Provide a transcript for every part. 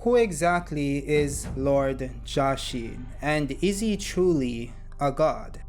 Who exactly is Lord Jashin, and is he truly a god?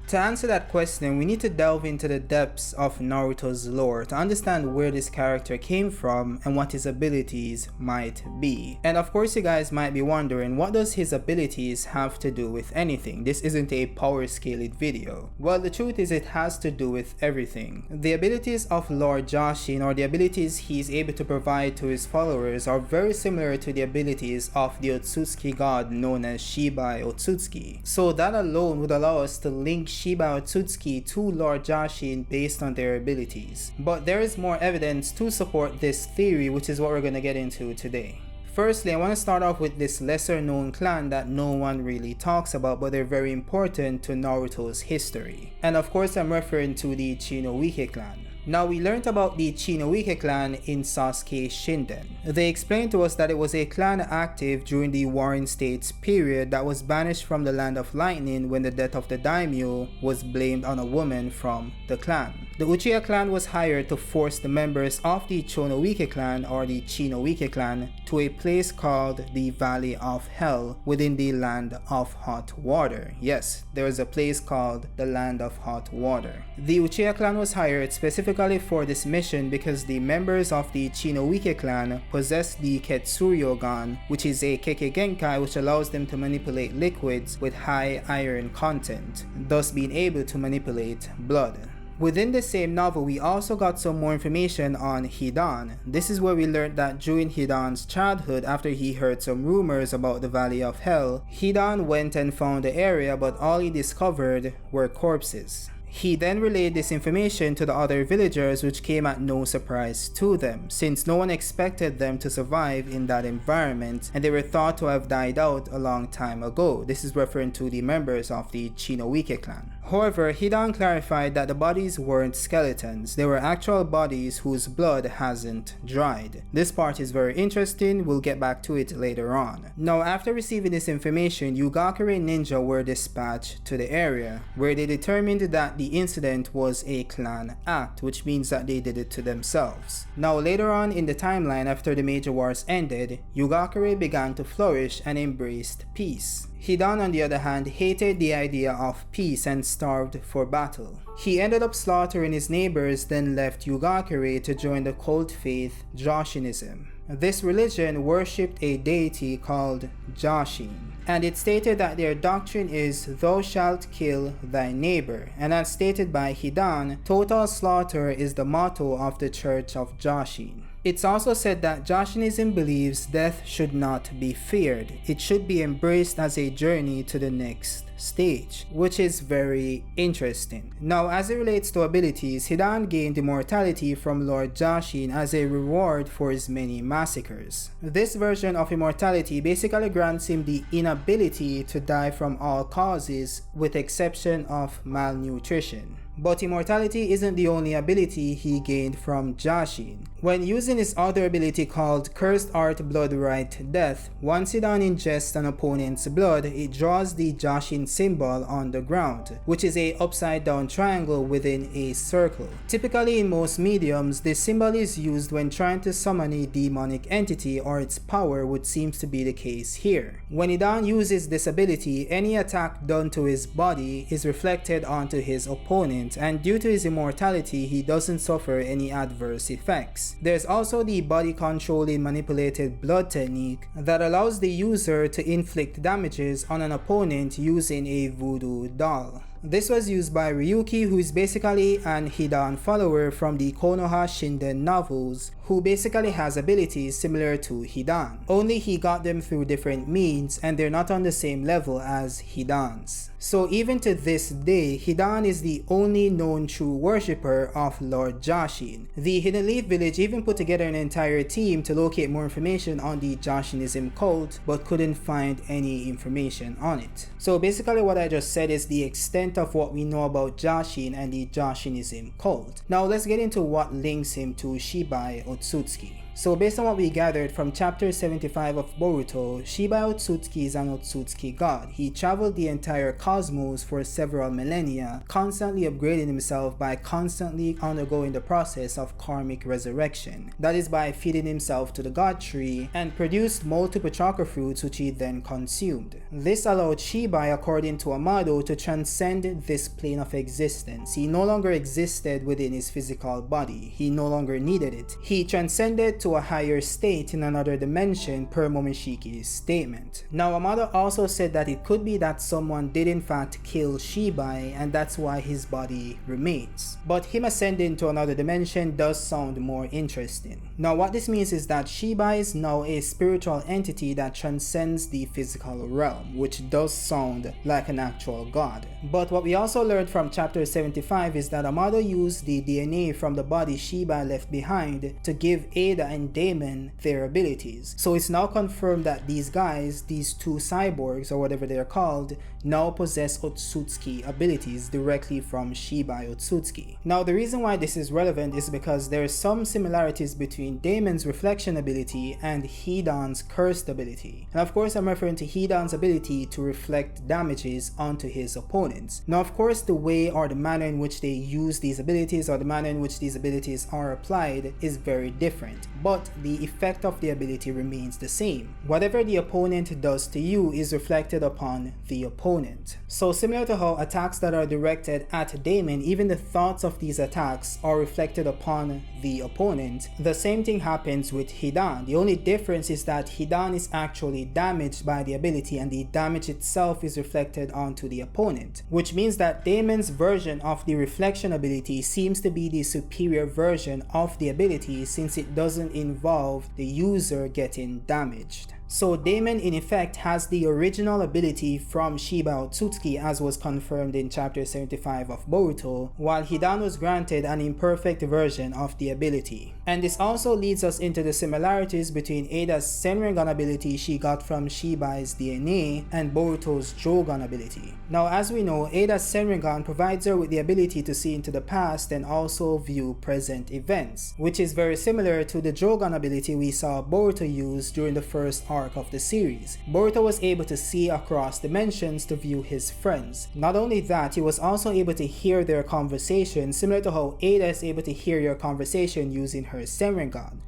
To answer that question, we need to delve into the depths of Naruto's lore to understand where this character came from and what his abilities might be. And of course you guys might be wondering, what does his abilities have to do with anything? This isn't a power scaling video. Well, the truth is it has to do with everything. The abilities of Lord Jashin, or the abilities he is able to provide to his followers, are very similar to the abilities of the Otsutsuki god known as Shibai Otsutsuki. So that alone would allow us to link Shibai Otsutsuki to Lord Jashin based on their abilities. But there is more evidence to support this theory, which is what we're going to get into today. Firstly, I want to start off with this lesser known clan that no one really talks about, but they're very important to Naruto's history. And of course I'm referring to the Chinoike Clan. Now, we learned about the Chinoike Clan in Sasuke Shinden. They explained to us that it was a clan active during the Warring States period that was banished from the Land of Lightning when the death of the daimyo was blamed on a woman from the clan. The Uchiha clan was hired to force the members of the Chinoike clan, or the Chinoike clan, to a place called the Valley of Hell within the Land of Hot Water. Yes, there is a place called the Land of Hot Water. The Uchiha clan was hired specifically for this mission because the members of the Chinoike clan possess the Ketsuryogan, which is a Kekkei Genkai which allows them to manipulate liquids with high iron content, thus being able to manipulate blood. Within the same novel, we also got some more information on Hidan. This is where we learned that during Hidan's childhood, after he heard some rumors about the Valley of Hell, Hidan went and found the area, but all he discovered were corpses. He then relayed this information to the other villagers, which came at no surprise to them, since no one expected them to survive in that environment and they were thought to have died out a long time ago. This is referring to the members of the Chinoike clan. However, Hidan clarified that the bodies weren't skeletons, they were actual bodies whose blood hasn't dried. This part is very interesting, we'll get back to it later on. Now, after receiving this information, Yugakure ninja were dispatched to the area, where they determined that the incident was a clan act, which means that they did it to themselves. Now, later on in the timeline, after the major wars ended, Yugakure began to flourish and embraced peace. Hidan, on the other hand, hated the idea of peace and starved for battle. He ended up slaughtering his neighbors, then left Yugakure to join the cult faith Jashinism. This religion worshipped a deity called Jashin, and it stated that their doctrine is "thou shalt kill thy neighbor," and as stated by Hidan, total slaughter is the motto of the Church of Jashin. It's also said that Jashinism believes death should not be feared. It should be embraced as a journey to the next stage, which is very interesting. Now, as it relates to abilities, Hidan gained immortality from Lord Jashin as a reward for his many massacres. This version of immortality basically grants him the inability to die from all causes, with exception of malnutrition. But immortality isn't the only ability he gained from Jashin. When using his other ability called Cursed Art Blood Right Death, once Hidan ingests an opponent's blood, it draws the Jashin symbol on the ground, which is a upside down triangle within a circle. Typically in most mediums, this symbol is used when trying to summon a demonic entity or its power, which seems to be the case here. When Hidan uses this ability, any attack done to his body is reflected onto his opponent, and due to his immortality, he doesn't suffer any adverse effects. There's also the body controlling manipulated blood technique that allows the user to inflict damages on an opponent using a voodoo doll. This was used by Ryuki, who is basically an Hidan follower from the Konoha Shinden novels, who basically has abilities similar to Hidan, only he got them through different means and they're not on the same level as Hidan's. So even to this day, Hidan is the only known true worshipper of Lord Jashin. The Hidden Leaf Village even put together an entire team to locate more information on the Jashinism cult, but couldn't find any information on it. So basically what I just said is the extent of what we know about Jashin and the Jashinism cult. Now let's get into what links him to Shibai Otsutsuki. So based on what we gathered from chapter 75 of Boruto, Shibai Otsutsuki is an Otsutsuki god. He traveled the entire cosmos for several millennia, constantly upgrading himself by constantly undergoing the process of karmic resurrection. That is by feeding himself to the god tree, and produced multiple chakra fruits which he then consumed. This allowed Shibai, according to Amado, to transcend this plane of existence. He no longer existed within his physical body. He no longer needed it. He transcended to a higher state in another dimension, per Momoshiki's statement. Now Amado also said that it could be that someone did in fact kill Shibai, and that's why his body remains. But him ascending to another dimension does sound more interesting. Now what this means is that Shibai is now a spiritual entity that transcends the physical realm, which does sound like an actual god. But what we also learned from chapter 75 is that Amado used the DNA from the body Shibai left behind to give Ada and Daemon their abilities. So it's now confirmed that these guys, these two cyborgs or whatever they're called, now possess Otsutsuki abilities directly from Shibai Otsutsuki. Now the reason why this is relevant is because there are some similarities between Daemon's reflection ability and Hidan's cursed ability. And of course I'm referring to Hidan's ability to reflect damages onto his opponents. Now of course the way or the manner in which they use these abilities or the manner in which these abilities are applied is very different, but the effect of the ability remains the same. Whatever the opponent does to you is reflected upon the opponent. So similar to how attacks that are directed at Daemon, even the thoughts of these attacks are reflected upon the opponent, the same thing happens with Hidan. The only difference is that Hidan is actually damaged by the ability and the damage itself is reflected onto the opponent, which means that Daemon's version of the reflection ability seems to be the superior version of the ability, since it doesn't involve the user getting damaged. So Daemon in effect has the original ability from Shibai Otsutsuki, as was confirmed in chapter 75 of Boruto, while Hidan was granted an imperfect version of the ability. And this also leads us into the similarities between Ada's Senringan ability she got from Shibai's DNA and Boruto's Jogan ability. Now as we know, Ada's Senringan provides her with the ability to see into the past and also view present events, which is very similar to the Jogan ability we saw Boruto use during the first arc of the series. Boruto was able to see across dimensions to view his friends. Not only that, he was also able to hear their conversation, similar to how Ada is able to hear your conversation using her Senringan.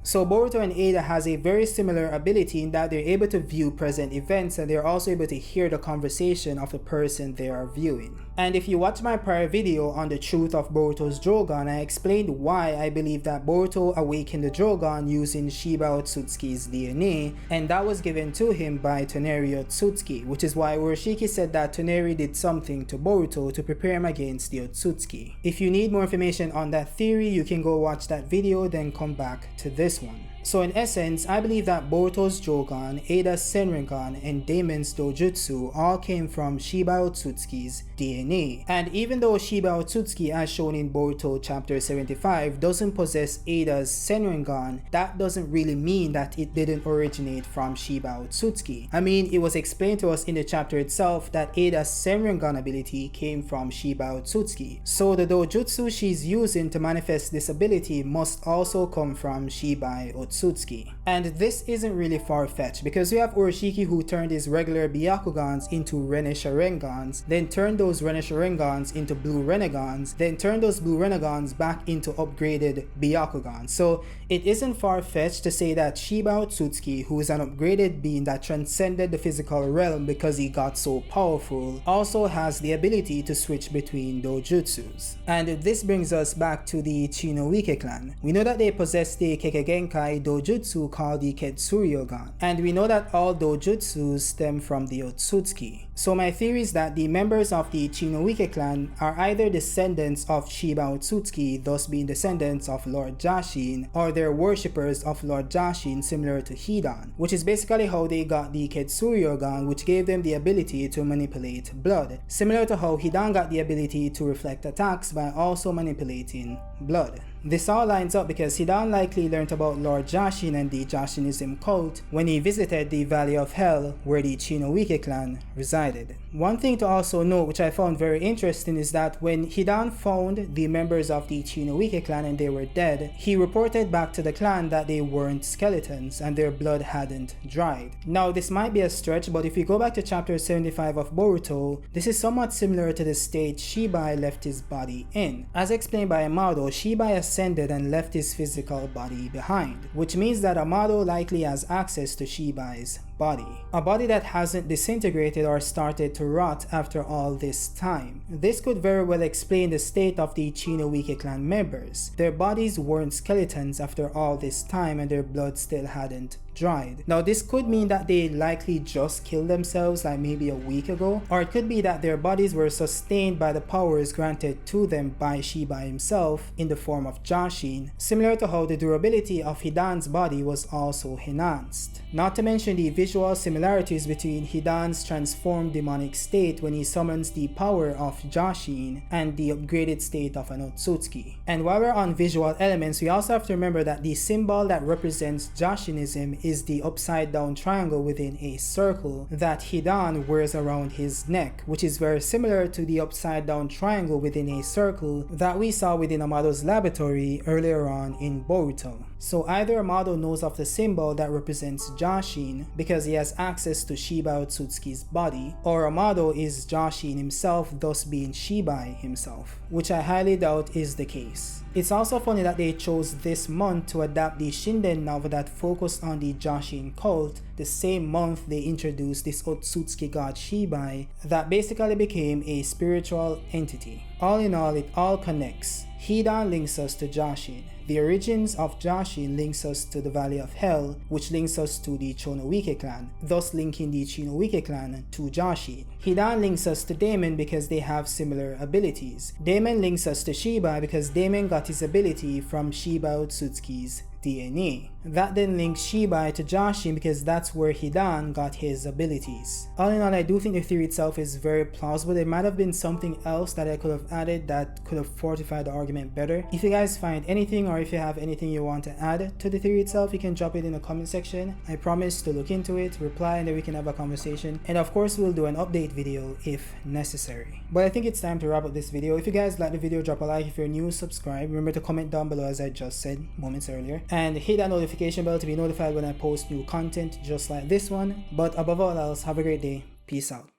So Boruto and Ada has a very similar ability in that they're able to view present events, and they're also able to hear the conversation of the person they are viewing. And if you watch my prior video on the truth of Boruto's Jogan, I explained why I believe that Boruto awakened the Jogan using Shibai Otsutsuki's DNA, and that was given to him by Toneri Otsutsuki, which is why Oroshiki said that Toneri did something to Boruto to prepare him against the Otsutsuki. If you need more information on that theory, you can go watch that video, then come back to this one. So in essence, I believe that Boruto's Jogan, Ada's Senringan, and Daemon's dojitsu all came from Shibai Otsutsuki's DNA. And even though Shibai Otsutsuki, as shown in Boruto chapter 75, doesn't possess Ada's Senringan, that doesn't really mean that it didn't originate from Shibai Otsutsuki. I mean, it was explained to us in the chapter itself that Ada's Senringan ability came from Shibai Otsutsuki. So the dojitsu she's using to manifest this ability must also come from Shibai Otsutsuki. And this isn't really far-fetched, because we have Oroshiki who turned his regular Byakugans into Rene Sharingans, then turned those Rene Sharingans into Blue Renegans, then turned those Blue Renegans back into upgraded Byakugans. So it isn't far-fetched to say that Shibai Otsutsuki, who is an upgraded being that transcended the physical realm because he got so powerful, also has the ability to switch between dojutsus. And this brings us back to the Chinoike Clan. We know that they possess the Kekkei dojutsu called the Ketsuryogan, and we know that all dojutsus stem from the Otsutsuki. So my theory is that the members of the Chinoike Clan are either descendants of Shibai Otsutsuki, thus being descendants of Lord Jashin, or they're worshippers of Lord Jashin, similar to Hidan, which is basically how they got the Ketsuryogan, which gave them the ability to manipulate blood, similar to how Hidan got the ability to reflect attacks by also manipulating blood. This all lines up because Hidan likely learned about Lord Jashin and the Jashinism cult when he visited the Valley of Hell where the Chinoike Clan resided. One thing to also note, which I found very interesting, is that when Hidan found the members of the Chinoike Clan and they were dead, he reported back to the clan that they weren't skeletons and their blood hadn't dried. Now this might be a stretch, but if we go back to chapter 75 of Boruto, this is somewhat similar to the state Shibai left his body in. As explained by Amado, Shibai ascended and left his physical body behind, which means that Amado likely has access to Shibai's body. A body that hasn't disintegrated or started to rot after all this time. This could very well explain the state of the Chinoike Clan members. Their bodies weren't skeletons after all this time and their blood still hadn't dried. Now this could mean that they likely just killed themselves like maybe a week ago, or it could be that their bodies were sustained by the powers granted to them by Shibai himself in the form of Jashin, similar to how the durability of Hidan's body was also enhanced. Not to mention the visual similarities between Hidan's transformed demonic state when he summons the power of Jashin and the upgraded state of an Otsutsuki. And while we're on visual elements, we also have to remember that the symbol that represents Jashinism is the upside down triangle within a circle that Hidan wears around his neck, which is very similar to the upside down triangle within a circle that we saw within Amado's laboratory earlier on in Boruto. So either Amado knows of the symbol that represents Jashin because he has access to Shibai Otsutsuki's body, or Amado is Jashin himself, thus being Shibai himself, which I highly doubt is the case. It's also funny that they chose this month to adapt the Shinden novel that focused on the Jashin cult, the same month they introduced this Otsutsuki god Shibai that basically became a spiritual entity. All in all, it all connects. Hidan links us to Jashin. The origins of Jashin links us to the Valley of Hell, which links us to the Chinoike Clan, thus linking the Chinoike Clan to Jashin. Hidan links us to Daemon because they have similar abilities. Daemon links us to Shibai because Daemon got his ability from Shibai Otsutsuki's DNA. That then links Shibai to Jashin because that's where Hidan got his abilities. All in all, I do think the theory itself is very plausible. There might have been something else that I could have added that could have fortified the argument better. If you guys find anything, or if you have anything you want to add to the theory itself, you can drop it in the comment section. I promise to look into it, reply, and then we can have a conversation. And of course, we'll do an update video if necessary. But I think it's time to wrap up this video. If you guys like the video, drop a like. If you're new, subscribe. Remember to comment down below as I just said moments earlier. And hit that notification bell to be notified when I post new content just like this one. But above all else, have a great day. Peace out.